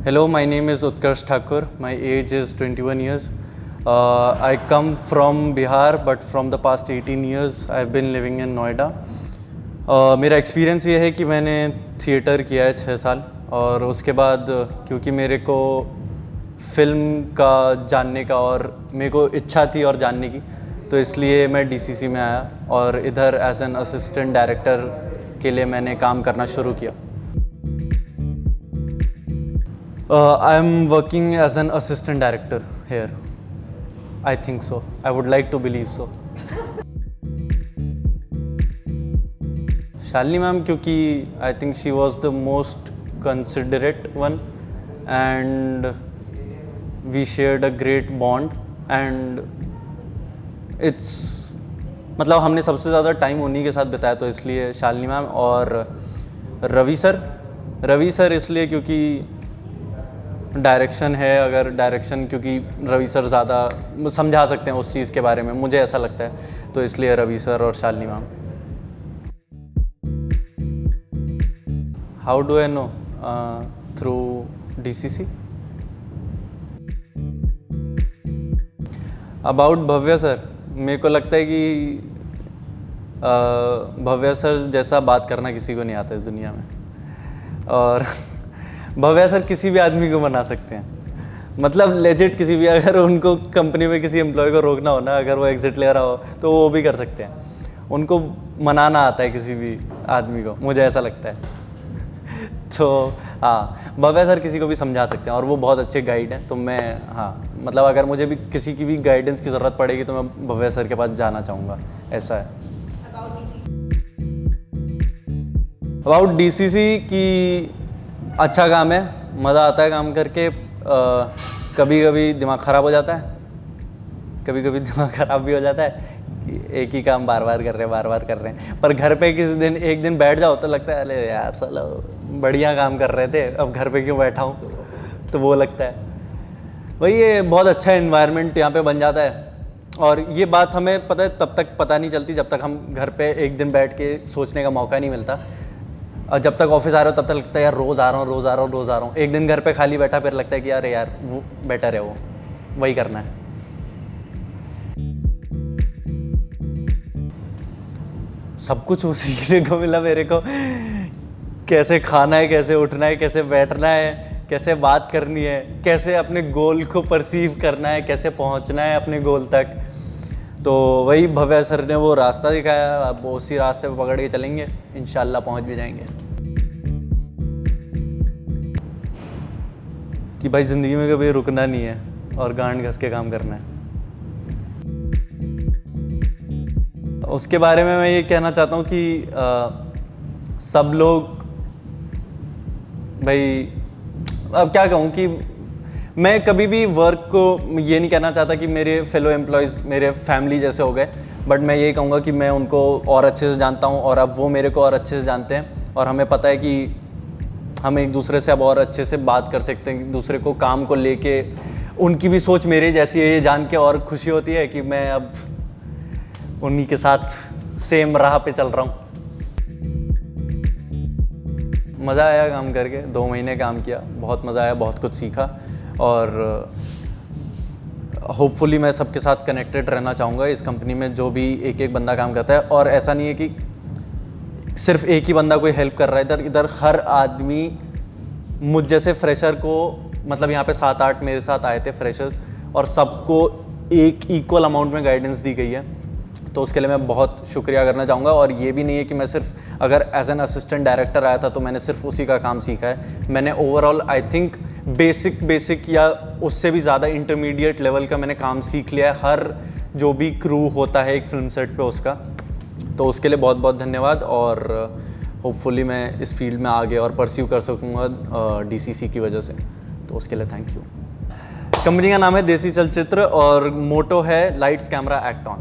Hello, my name is Utkarsh Thakur. My age is 21 years. I come from Bihar, but from the past 18 years, I've been living in Noida. मेरा experience ये है कि मैंने theatre किया है 6 साल, और उसके बाद क्योंकि मेरे को फिल्म का जानने का और मेरे को इच्छा थी और जानने की, तो इसलिए मैं डीसीसी में आया और इधर एज एन असिस्टेंट डायरेक्टर के लिए मैंने काम करना शुरू किया. I am working as an assistant director here. I think so. I would like to believe so. Shalini ma'am, क्योंकि I think she was the most considerate one, and we shared a great bond, and it's मतलब हमने सबसे ज़्यादा time उन्हीं के साथ बिताया, तो इसलिए शालिनी मैम. और रवि सर इसलिए क्योंकि डायरेक्शन है, अगर डायरेक्शन क्योंकि रवि सर ज़्यादा समझा सकते हैं उस चीज़ के बारे में, मुझे ऐसा लगता है, तो इसलिए रवि सर और Shalini ma'am. How do I know? Through DCC. About Bhavya sir, मेरे को लगता है कि भव्या सर जैसा बात करना किसी को नहीं आता इस दुनिया में, और भव्या सर किसी भी आदमी को मना सकते हैं. मतलब लेजिट किसी भी, अगर उनको कंपनी में किसी एम्प्लॉय को रोकना हो ना, अगर वो एग्जिट ले रहा हो तो वो भी कर सकते हैं. उनको मनाना आता है किसी भी आदमी को, मुझे ऐसा लगता है. तो हाँ, भव्या सर किसी को भी समझा सकते हैं और वो बहुत अच्छे गाइड हैं. तो मैं मतलब अगर मुझे भी किसी की भी गाइडेंस की ज़रूरत पड़ेगी तो मैं भव्या सर के पास जाना चाहूँगा. ऐसा है. अबाउट डीसीसी की अच्छा काम है, मज़ा आता है काम करके. कभी कभी दिमाग ख़राब हो जाता है, कभी कभी दिमाग ख़राब भी हो जाता है कि एक ही काम बार बार कर रहे हैं. पर घर पे किसी दिन एक दिन बैठ जाओ तो लगता है अरे यार साला बढ़िया काम कर रहे थे, अब घर पे क्यों बैठा हूँ, तो वो लगता है. वही ये बहुत अच्छा एनवायरनमेंट यहाँ पे बन जाता है. और ये बात हमें पता है तब तक पता नहीं चलती जब तक हम घर पे एक दिन बैठ के सोचने का मौका नहीं मिलता. और जब तक ऑफिस आ रहे हो तब तक लगता है यार रोज़ आ रहा हूँ. एक दिन घर पे खाली बैठा फिर लगता है कि यार वो बेटर है, वो वही करना है. सब कुछ वो सीखने को मिला मेरे को. कैसे खाना है, कैसे उठना है, कैसे बैठना है, कैसे बात करनी है, कैसे अपने गोल को परसीव करना है, कैसे पहुंचना है अपने गोल तक. तो वही भव्या सर ने वो रास्ता दिखाया, अब उसी रास्ते पे पकड़ के चलेंगे, इंशाल्लाह पहुंच भी जाएंगे. कि भाई ज़िंदगी में कभी रुकना नहीं है और गांड घस के काम करना है. उसके बारे में मैं ये कहना चाहता हूँ कि सब लोग, भाई अब क्या कहूँ कि मैं कभी भी वर्क को ये नहीं कहना चाहता कि मेरे फेलो एम्प्लॉयज़ मेरे फैमिली जैसे हो गए, बट मैं ये कहूँगा कि मैं उनको और अच्छे से जानता हूँ और अब वो मेरे को और अच्छे से जानते हैं, और हमें पता है कि हम एक दूसरे से अब और अच्छे से बात कर सकते हैं. दूसरे को काम को लेके उनकी भी सोच मेरे जैसी है, ये जान के और खुशी होती है कि मैं अब उन्हीं के साथ सेम राह पे चल रहा हूँ. मज़ा आया काम करके, 2 महीने काम किया, बहुत मज़ा आया, बहुत कुछ सीखा. और होपफुली मैं सबके साथ कनेक्टेड रहना चाहूँगा इस कंपनी में, जो भी एक बंदा काम करता है. और ऐसा नहीं है कि सिर्फ एक ही बंदा कोई हेल्प कर रहा है. इधर हर आदमी मुझ जैसे फ्रेशर को, मतलब यहाँ पे 7-8 मेरे साथ आए थे फ्रेशर्स, और सबको एक इक्वल अमाउंट में गाइडेंस दी गई है. तो उसके लिए मैं बहुत शुक्रिया करना चाहूँगा. और ये भी नहीं है कि मैं सिर्फ अगर एज एन असिस्टेंट डायरेक्टर आया था तो मैंने सिर्फ उसी का काम सीखा है. मैंने ओवरऑल आई थिंक बेसिक या उससे भी ज़्यादा इंटरमीडिएट लेवल का मैंने काम सीख लिया है, हर जो भी क्रू होता है एक फिल्म सेट पे उसका. तो उसके लिए बहुत बहुत धन्यवाद. और होपफुली मैं इस फील्ड में आगे और परस्यू कर सकूँगा डीसीसी की वजह से. तो उसके लिए थैंक यू. कंपनी का नाम है देसी चलचित्र और मोटो है लाइट्स कैमरा एक्ट ऑन.